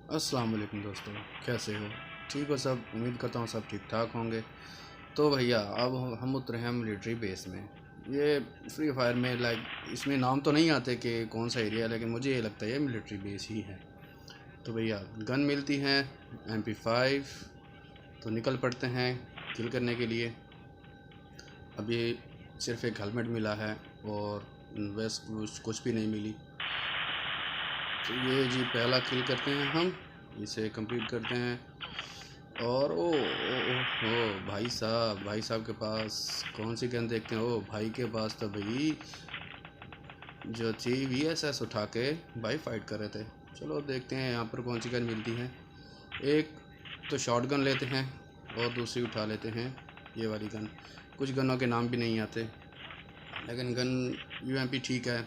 अस्सलाम वालेकुम दोस्तों, कैसे हो? ठीक हो सब? उम्मीद करता हूँ सब ठीक ठाक होंगे। तो भैया अब हम उतरे हैं मिलिट्री बेस में। ये फ्री फायर में इसमें नाम तो नहीं आते कि कौन सा एरिया है, लेकिन मुझे ये लगता है ये मिलिट्री बेस ही है। तो भैया गन मिलती हैं MP5, तो निकल पड़ते हैं किल करने के लिए। अभी सिर्फ एक हेलमेट मिला है और वेस्ट कुछ भी नहीं मिली। तो ये जी पहला किल करते हैं हम, इसे कंप्लीट करते हैं। और ओ भाई साहब के पास कौन सी गन देखते हैं? ओ भाई के पास तो भाई जो थी VSS उठा के भाई फाइट कर रहे थे। चलो देखते हैं यहाँ पर कौन सी गन मिलती है। एक तो शॉट गन लेते हैं और दूसरी उठा लेते हैं ये वाली गन। कुछ गनों के नाम भी नहीं आते, लेकिन गन UMP ठीक है,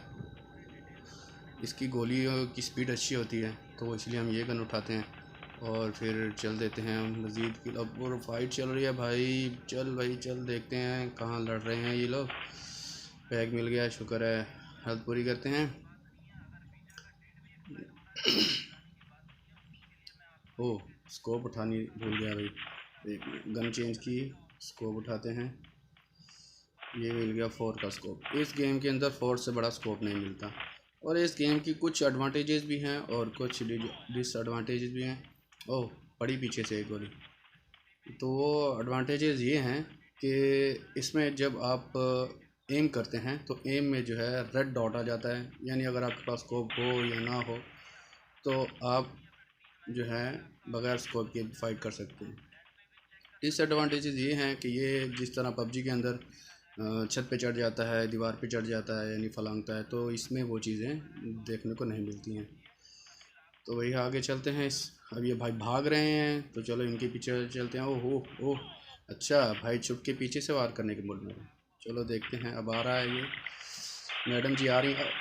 इसकी गोलियों की स्पीड अच्छी होती है, तो इसलिए हम ये गन उठाते हैं और फिर चल देते हैं मज़ीद की। अब और फाइट चल रही है भाई, चल भाई चल, देखते हैं कहाँ लड़ रहे हैं ये लोग। पैक मिल गया, शुक्र है। हेल्थ पूरी करते हैं। ओह, स्कोप उठानी भूल गया भाई, एक गन चेंज की, स्कोप उठाते हैं। ये मिल गया 4 का स्कोप। इस गेम के अंदर 4 से बड़ा स्कोप नहीं मिलता, और इस गेम की कुछ एडवांटेजेस भी हैं और कुछ डिसएडवांटेजेस भी हैं। ओह, पड़ी पीछे से एक गोली। तो वो एडवांटेजेस ये हैं कि इसमें जब आप एम करते हैं तो एम में जो है रेड डॉट आ जाता है, यानी अगर आपके पास स्कोप हो या ना हो तो आप जो है बगैर स्कोप के फाइट कर सकते हैं। डिसएडवांटेजेस ये हैं कि ये जिस तरह PUBG के अंदर छत पे चढ़ जाता है, दीवार पे चढ़ जाता है, यानी फलांगता है, तो इसमें वो चीज़ें देखने को नहीं मिलती हैं। तो वही आगे चलते हैं। अब ये भाई भाग रहे हैं, तो चलो इनके पीछे चलते हैं। ओह ओह ओह, अच्छा भाई छुप के पीछे से वार करने के मूड में। चलो देखते हैं, अब आ रहा है ये मैडम जी, आ रही हैं।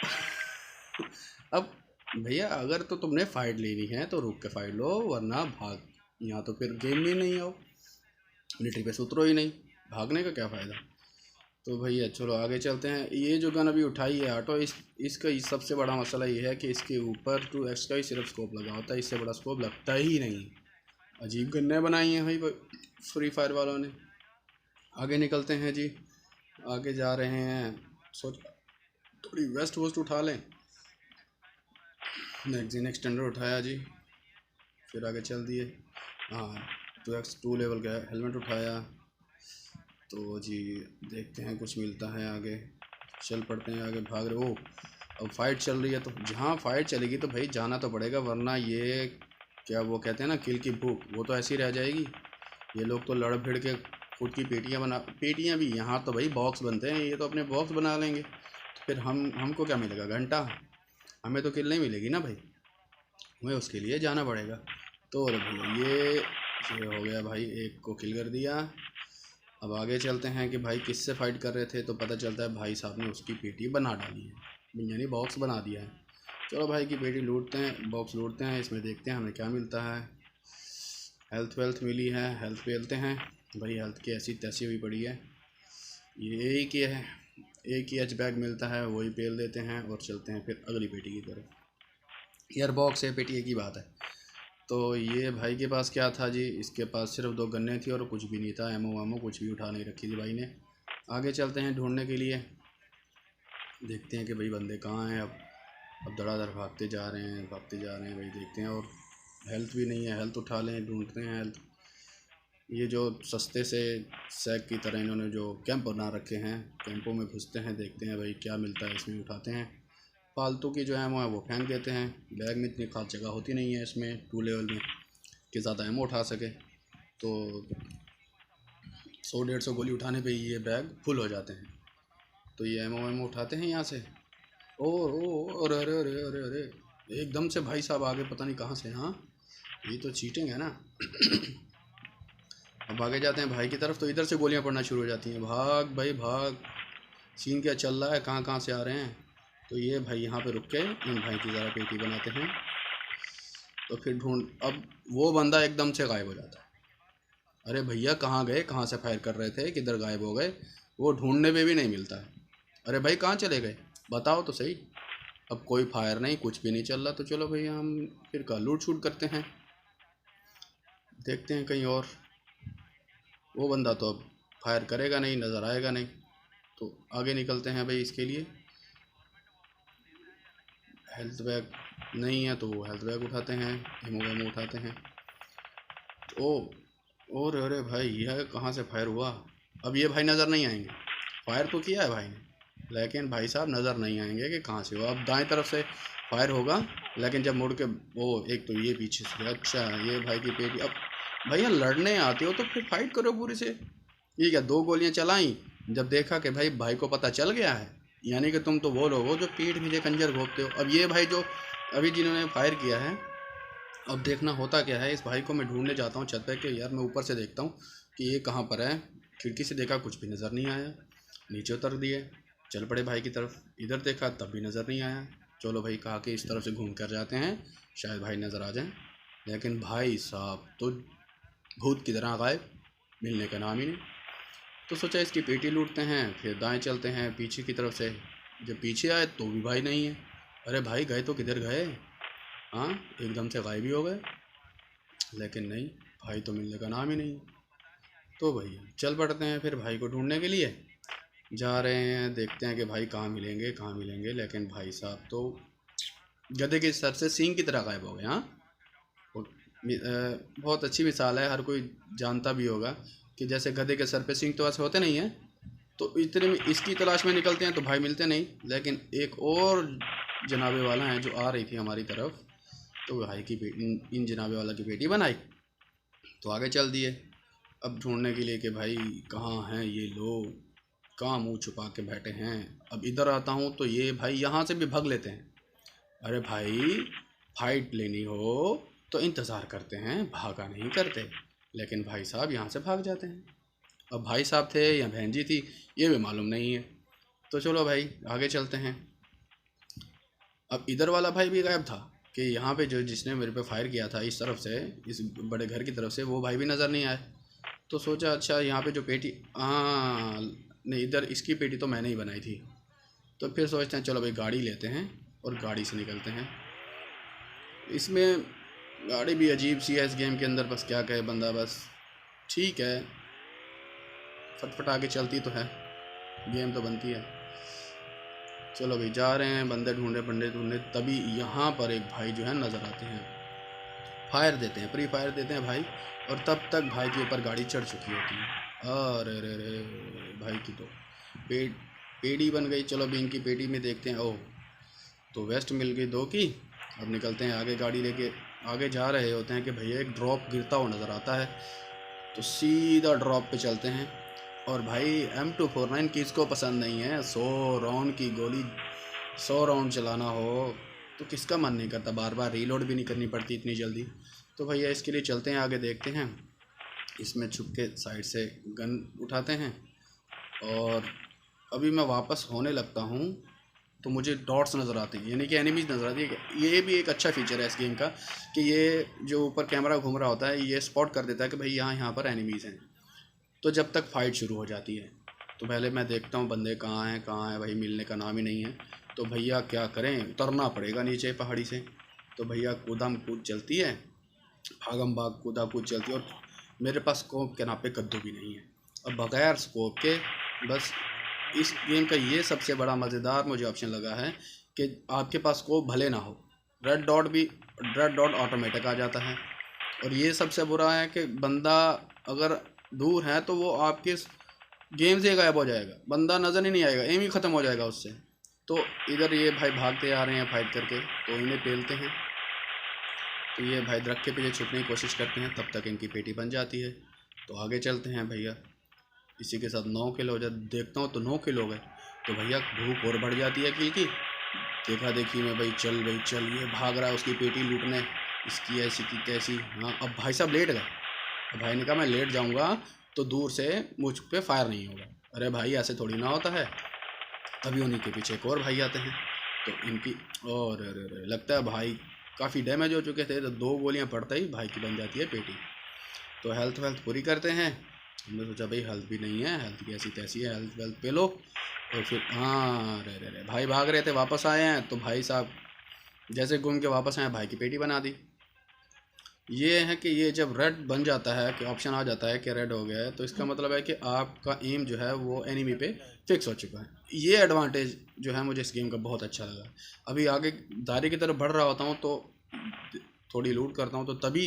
अब भैया अगर तो तुमने फ़ाइट लेनी है तो रुक के फ़ाइट लो, वरना भाग, यहाँ तो फिर गेम में नहीं आओ, मिलिट्री पे उतरो ही नहीं, भागने का क्या फ़ायदा। तो भैया चलो आगे चलते हैं। ये जो गन अभी उठाई है ऑटो, इसका सबसे बड़ा मसला ये है कि इसके ऊपर 2x का ही सिर्फ स्कोप लगा होता है, इससे बड़ा स्कोप लगता ही नहीं। अजीब गन्ने बनाई हैं भाई फ्री फायर वालों ने। आगे निकलते हैं जी, आगे जा रहे हैं। सोच थोड़ी वेस्ट वोस्ट उठा लें। मैगजीन एक्सटेंडर उठाया जी, फिर आगे चल दिए। हाँ, 2x2 लेवल का हेलमेट उठाया। तो जी देखते हैं कुछ मिलता है आगे, चल पड़ते हैं आगे, भाग रहे। ओ, अब फाइट चल रही है, तो जहाँ फाइट चलेगी तो भाई जाना तो पड़ेगा, वरना ये क्या वो कहते हैं ना, किल की भूख, वो तो ऐसी रह जाएगी। ये लोग तो लड़ भिड़ के खुद की पेटियाँ भी, यहाँ तो भाई बॉक्स बनते हैं, ये तो अपने बॉक्स बना लेंगे, तो फिर हमको क्या मिलेगा? घंटा। हमें तो किल नहीं मिलेगी ना भाई, हमें उसके लिए जाना पड़ेगा। तो अरे भैया ये हो गया भाई, एक को किल कर दिया। अब आगे चलते हैं कि भाई किससे फाइट कर रहे थे, तो पता चलता है भाई साहब ने उसकी पेटी बना डाली है, यानी बॉक्स बना दिया है। चलो भाई की पेटी लूटते हैं, बॉक्स लूटते हैं, इसमें देखते हैं हमें क्या मिलता है। हेल्थ वेल्थ मिली है, हेल्थ पेलते हैं भाई, हेल्थ की ऐसी तैसी हुई पड़ी है। ये एक ही एच बैग मिलता है, वही पेल देते हैं और चलते हैं फिर अगली पेटी की तरफ। यार बॉक्स है, पेटी एक ही बात है। तो ये भाई के पास क्या था जी? इसके पास सिर्फ 2 गन्ने थी और कुछ भी नहीं था, एमओ वामो कुछ भी उठा नहीं रखी थी भाई ने। आगे चलते हैं ढूंढने के लिए, देखते हैं कि भाई बंदे कहाँ हैं। अब धड़ाधड़ भागते जा रहे हैं, भागते जा रहे हैं भाई, देखते हैं। और हेल्थ भी नहीं है, हेल्थ उठा लें, ढूंढते हैं हेल्थ। ये जो सस्ते से सैक की तरह इन्होंने जो कैंप बना रखे हैं, कैंपों में घुसते हैं, देखते हैं भाई क्या मिलता है, इसमें उठाते हैं। फालतू की जो एमओ है वो फेंक देते हैं, बैग में इतनी खास जगह होती नहीं है इसमें 2 लेवल में कि ज़्यादा एमओ उठा सके। तो 100-150 गोली उठाने पे ये बैग फुल हो जाते हैं। तो ये एमओ उठाते हैं यहाँ से। ओ ओ, अरे अरे अरे अरे अरे, एकदम से भाई साहब आगे पता नहीं कहाँ से। हाँ, ये तो चीटिंग है ना। अब आगे जाते हैं भाई की तरफ, तो इधर से गोलियां पड़ना शुरू हो जाती हैं। भाग भाई भाग, सीन क्या चल रहा है, कहाँ कहाँ से आ रहे हैं। तो ये भाई यहाँ पे रुक के इन भाई की ज़रा पेटी बनाते हैं। तो फिर अब वो बंदा एकदम से गायब हो जाता है। अरे भैया कहाँ गए, कहाँ से फायर कर रहे थे, किधर गायब हो गए? वो ढूंढने पे भी नहीं मिलता है। अरे भाई कहाँ चले गए, बताओ तो सही। अब कोई फायर नहीं, कुछ भी नहीं चल रहा, तो चलो भैया हम फिर का लूट शूट करते हैं, देखते हैं कहीं और। वो बंदा तो अब फायर करेगा नहीं, नज़र आएगा नहीं, तो आगे निकलते हैं भाई। इसके लिए हेल्थ बैग नहीं है तो हेल्थ बैग उठाते हैं, हेमो वेमो उठाते हैं। ओ और अरे भाई यह कहाँ से फायर हुआ? अब ये भाई नज़र नहीं आएंगे, फायर तो किया है भाई ने, लेकिन भाई साहब नज़र नहीं आएंगे कि कहाँ से हुआ। अब दाएं तरफ से फायर होगा, लेकिन जब मुड़ के वो एक तो ये पीछे से, अच्छा ये भाई की पेटी। अब भैया लड़ने आते हो तो फिर फाइट करो पूरी से। ये क्या 2 गोलियां चलाई, जब देखा कि भाई को पता चल गया है, यानी कि तुम तो वो लोग हो जो पीठ पीछे खंजर घोंपते हो। अब ये भाई जो अभी जिन्होंने फायर किया है, अब देखना होता क्या है। इस भाई को मैं ढूंढने जाता हूँ छत पे कि यार मैं ऊपर से देखता हूँ कि ये कहाँ पर है। खिड़की से देखा कुछ भी नज़र नहीं आया, नीचे उतर दिए, चल पड़े भाई की तरफ। इधर देखा तब भी नज़र नहीं आया, चलो भाई कहा कि इस तरफ से घूम कर जाते हैं, शायद भाई नज़र आ जाए। लेकिन भाई साहब तो भूत की तरह गायब, मिलने का नाम ही नहीं। तो सोचा इसकी पेटी लूटते हैं, फिर दाएं चलते हैं पीछे की तरफ से। जब पीछे आए तो भी भाई नहीं है। अरे भाई गए तो किधर गए? हाँ, एकदम से गायब ही हो गए। लेकिन नहीं, भाई तो मिलने का नाम ही नहीं। तो भैया चल पड़ते हैं फिर भाई को ढूंढने के लिए। जा रहे हैं, देखते हैं कि भाई कहाँ मिलेंगे कहाँ मिलेंगे। लेकिन भाई साहब तो गधे के सर से सींग की तरह गायब हो गए। हाँ, बहुत अच्छी मिसाल है, हर कोई जानता भी होगा कि जैसे गधे के सर पे सींग तो ऐसे होते नहीं हैं। तो इतने में इसकी तलाश में निकलते हैं तो भाई मिलते नहीं। लेकिन एक और जनाबे वाला है जो आ रही थी हमारी तरफ, तो भाई की इन जनाबे वाला की बेटी बनाई, तो आगे चल दिए अब ढूंढने के लिए कि भाई कहाँ हैं ये लोग, कहाँ मुंह छुपा के बैठे हैं। अब इधर आता हूँ तो ये भाई यहाँ से भी भाग लेते हैं। अरे भाई फाइट लेनी हो तो इंतज़ार करते हैं, भागा नहीं करते। लेकिन भाई साहब यहाँ से भाग जाते हैं। अब भाई साहब थे या बहन जी थी ये भी मालूम नहीं है। तो चलो भाई आगे चलते हैं। अब इधर वाला भाई भी गायब था कि यहाँ पे जो जिसने मेरे पे फायर किया था इस तरफ से, इस बड़े घर की तरफ से, वो भाई भी नज़र नहीं आए। तो सोचा अच्छा यहाँ पे जो पेटी, हाँ नहीं, इधर इसकी पेटी तो मैंने ही बनाई थी। तो फिर सोचते हैं चलो भाई गाड़ी लेते हैं और गाड़ी से निकलते हैं। इसमें गाड़ी भी अजीब सी है इस गेम के अंदर, बस क्या कहे बंदा, बस ठीक है फटफट आगे चलती तो है, गेम तो बनती है। चलो भाई जा रहे हैं, बंदे ढूंढे बंदे ढूंढे, तभी यहाँ पर एक भाई जो है नज़र आते हैं, फायर देते हैं, प्री फायर देते हैं भाई। और तब तक भाई के ऊपर गाड़ी चढ़ चुकी होती है। अरे रे रे भाई की तो पेड़ी बन गई। चलो अभी इनकी पेटी में देखते हैं। ओह, तो वेस्ट मिल गई 2 की। अब निकलते हैं आगे, गाड़ी लेके आगे जा रहे होते हैं कि भैया एक ड्रॉप गिरता हुआ नज़र आता है, तो सीधा ड्रॉप पे चलते हैं। और भाई M249 किसको पसंद नहीं है? 100 राउंड की गोली, 100 राउंड चलाना हो तो किसका मन नहीं करता, बार बार रीलोड भी नहीं करनी पड़ती इतनी जल्दी। तो भैया इसके लिए चलते हैं आगे, देखते हैं। इसमें छुप के साइड से गन उठाते हैं। और अभी मैं वापस होने लगता हूँ तो मुझे डॉट्स नज़र आते हैं, यानी कि एनिमीज नज़र आती है। ये भी एक अच्छा फीचर है इस गेम का कि ये जो ऊपर कैमरा घूम रहा होता है ये स्पॉट कर देता है कि भाई यहाँ पर एनिमीज़ हैं। तो जब तक फाइट शुरू हो जाती है तो पहले मैं देखता हूँ बंदे कहाँ हैं भाई, मिलने का नाम ही नहीं है। तो भैया क्या करें, उतरना पड़ेगा नीचे पहाड़ी से। तो भैया कूदम कूद चलती है, भागम भाग कूदा कूद चलती है। और मेरे पास स्कोप के नाम पे कद्दू भी नहीं है। अब बगैर स्कोप के, बस इस गेम का ये सबसे बड़ा मज़ेदार मुझे ऑप्शन लगा है कि आपके पास स्कोप भले ना हो, रेड डॉट ऑटोमेटिक आ जाता है। और ये सबसे बुरा है कि बंदा अगर दूर है तो वो आपके गेम से गायब हो जाएगा, बंदा नज़र ही नहीं आएगा, एम ही ख़त्म हो जाएगा उससे। तो इधर ये भाई भागते आ रहे हैं फाइट करके, तो इन्हें पेलते हैं। तो ये भाई दरख्त के पीछे छुपने की कोशिश करते हैं, तब तक इनकी पेटी बन जाती है। तो आगे चलते हैं भैया, इसी के साथ 9 किल हो जाए, देखता हूँ तो 9 किल हो गए। तो भैया भूख और बढ़ जाती है किल की, देखा देखी में भाई चल ये भाग रहा है उसकी पेटी लूटने, इसकी ऐसी की कैसी। हाँ, अब भाई साहब लेट गए। भाई ने कहा मैं लेट जाऊँगा तो दूर से मुझ पे फायर नहीं होगा। अरे भाई ऐसे थोड़ी ना होता है। तभी उन्हीं के पीछे एक और भाई आते हैं, तो इनकी और लगता है भाई काफ़ी डैमेज हो चुके थे, तो 2 गोलियां पड़ते ही भाई की बन जाती है पेटी। तो हेल्थ पूरी करते हैं। हमने सोचा भाई हेल्थ भी नहीं है, हेल्थ की ऐसी तैसी है, हेल्थ पे लो। और फिर हाँ, रे रे रे भाई भाग रहे थे, वापस आए हैं तो भाई साहब जैसे घूम के वापस आए, भाई की पेटी बना दी। ये है कि ये जब रेड बन जाता है कि ऑप्शन आ जाता है कि रेड हो गया है, तो इसका मतलब है कि आपका एम जो है वो एनिमी पे फिक्स हो चुका है। ये एडवांटेज जो है मुझे इस गेम का बहुत अच्छा लगा। अभी आगे दायरे की तरफ बढ़ रहा होता हूँ तो थोड़ी लूट करता हूँ, तो तभी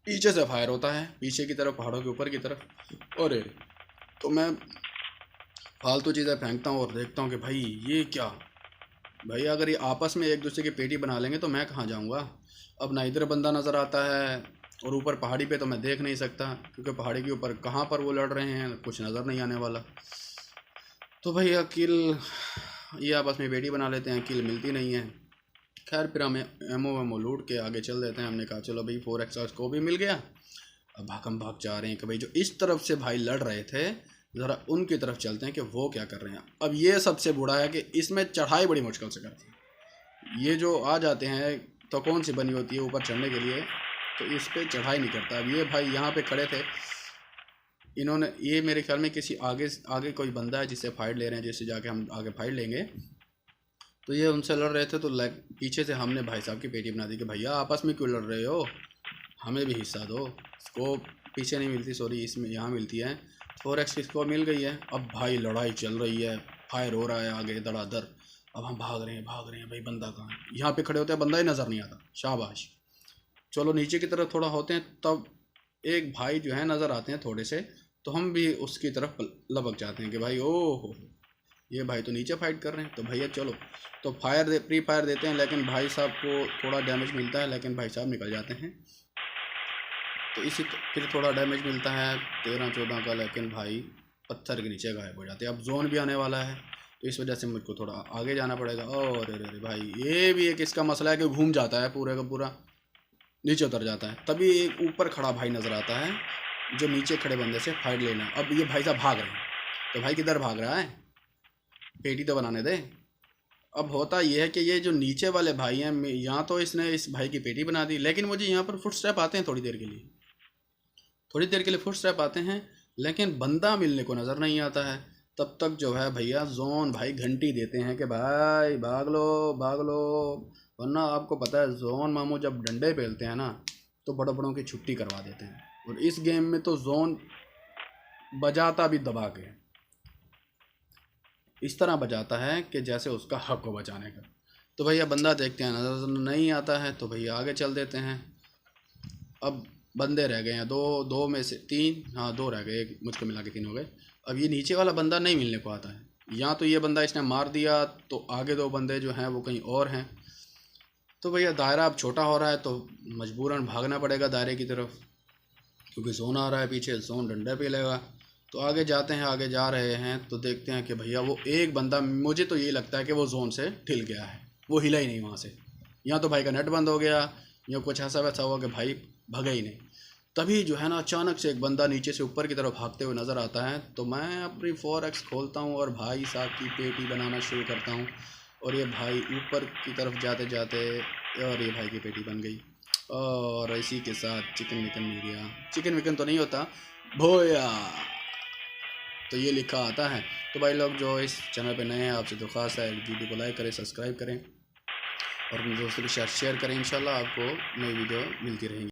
पीछे से फायर होता है, पीछे की तरफ, पहाड़ों के ऊपर की तरफ। और तो मैं फालतू चीज़ें फेंकता हूँ और देखता हूँ कि भाई ये क्या, भाई अगर ये आपस में एक दूसरे की पेटी बना लेंगे तो मैं कहाँ जाऊँगा। अब ना इधर बंदा नज़र आता है, और ऊपर पहाड़ी पे तो मैं देख नहीं सकता, क्योंकि पहाड़ी के ऊपर कहाँ पर वो लड़ रहे हैं कुछ नज़र नहीं आने वाला। तो भैया किल, ये आपस में पेटी बना लेते हैं, किल मिलती नहीं है। खैर फिर हमें एमओ वेमो लूट के आगे चल देते हैं। हमने कहा चलो भाई 4x को भी मिल गया। अब हम भाग जा रहे हैं कि भाई जो इस तरफ से भाई लड़ रहे थे, ज़रा उनकी तरफ चलते हैं कि वो क्या कर रहे हैं। अब ये सबसे बुरा है कि इसमें चढ़ाई बड़ी मुश्किल से करती है। ये जो आ जाते हैं तो कौन सी बनी होती है ऊपर चढ़ने के लिए, तो इस पर चढ़ाई नहीं करता। अब ये भाई यहाँ पे खड़े थे, इन्होंने, ये मेरे ख्याल में किसी आगे कोई बंदा है जिससे फाइट ले रहे हैं, जिससे जाके हम आगे फाइट लेंगे। तो ये उनसे लड़ रहे थे, तो पीछे से हमने भाई साहब की पेटी बना दी कि भैया आपस में क्यों लड़ रहे हो, हमें भी हिस्सा दो। स्कोप पीछे नहीं मिलती, सॉरी, इसमें यहाँ मिलती है। 4x की स्कोप मिल गई है। अब भाई लड़ाई चल रही है, फायर हो रहा है आगे धड़ाधड़। अब हम भाग रहे हैं भाई, बंदा कहाँ है। यहाँ पे खड़े होते हैं, बंदा ही नज़र नहीं आता। शाबाश, चलो नीचे की तरफ थोड़ा होते हैं, तब एक भाई जो है नज़र आते हैं थोड़े से, तो हम भी उसकी तरफ लपक जाते हैं कि भाई ओह ये भाई तो नीचे फाइट कर रहे हैं, तो भैया चलो। तो प्री फायर देते हैं, लेकिन भाई साहब को थोड़ा डैमेज मिलता है, लेकिन भाई साहब निकल जाते हैं। तो फिर थोड़ा डैमेज मिलता है 13-14 का, लेकिन भाई पत्थर के नीचे गायब हो जाते हैं। अब जोन भी आने वाला है, तो इस वजह से मुझको थोड़ा आगे जाना पड़ेगा। और अरे भाई ये भी एक इसका मसला है कि घूम जाता है पूरे का पूरा, नीचे उतर जाता है। तभी एक ऊपर खड़ा भाई नज़र आता है जो नीचे खड़े बंदे से फाइट लेना। अब ये भाई साहब भाग रहे हैं, तो भाई किधर भाग रहा है, पेटी तो बनाने दे। अब होता यह है कि ये जो नीचे वाले भाई हैं, यहाँ तो इसने इस भाई की पेटी बना दी, लेकिन मुझे यहाँ पर फुट स्टेप आते हैं थोड़ी देर के लिए फुट स्टेप आते हैं, लेकिन बंदा मिलने को नज़र नहीं आता है। तब तक जो है भैया जोन भाई घंटी देते हैं कि भाई भाग लो, वरना आपको पता है जोन मामू जब डंडे पेलते हैं ना, तो बड़ों बड़ों की छुट्टी करवा देते हैं। और इस गेम में तो जोन बजाता भी दबा के, इस तरह बजाता है कि जैसे उसका हक हो बचाने का। तो भैया बंदा देखते हैं, नज़र नहीं आता है, तो भैया आगे चल देते हैं। अब बंदे रह गए हैं दो में से 3, हाँ 2 रह गए, एक मुझको मिला के 3 हो गए। अब ये नीचे वाला बंदा नहीं मिलने को आता है, या तो ये बंदा इसने मार दिया, तो आगे 2 बंदे जो हैं वो कहीं और हैं। तो भैया दायरा अब छोटा हो रहा है, तो मजबूरन भागना पड़ेगा दायरे की तरफ, क्योंकि जोन आ रहा है पीछे, जोन डंडे पे लेगा। तो आगे जाते हैं, आगे जा रहे हैं, तो देखते हैं कि भैया वो एक बंदा, मुझे तो ये लगता है कि वो जोन से हिल गया है, वो हिला ही नहीं वहाँ से। या तो भाई का नेट बंद हो गया, या कुछ ऐसा वैसा हुआ कि भाई भगा ही नहीं। तभी जो है ना अचानक से एक बंदा नीचे से ऊपर की तरफ भागते हुए नज़र आता है, तो मैं अपनी 4x खोलता हूँ और भाई साहब की पेटी बनाना शुरू करता हूँ। और ये भाई ऊपर की तरफ जाते जाते, और ये भाई की पेटी बन गई, और इसी के साथ चिकन विकन मिल गया। चिकन विकन तो नहीं होता, भोया, तो ये लिखा आता है। तो भाई लोग जो इस चैनल पे नए हैं, आपसे दरख्वास्त है वीडियो को लाइक करें, सब्सक्राइब करें और अपने दोस्तों के साथ शेयर करें। इंशाल्लाह आपको नई वीडियो मिलती रहेंगी।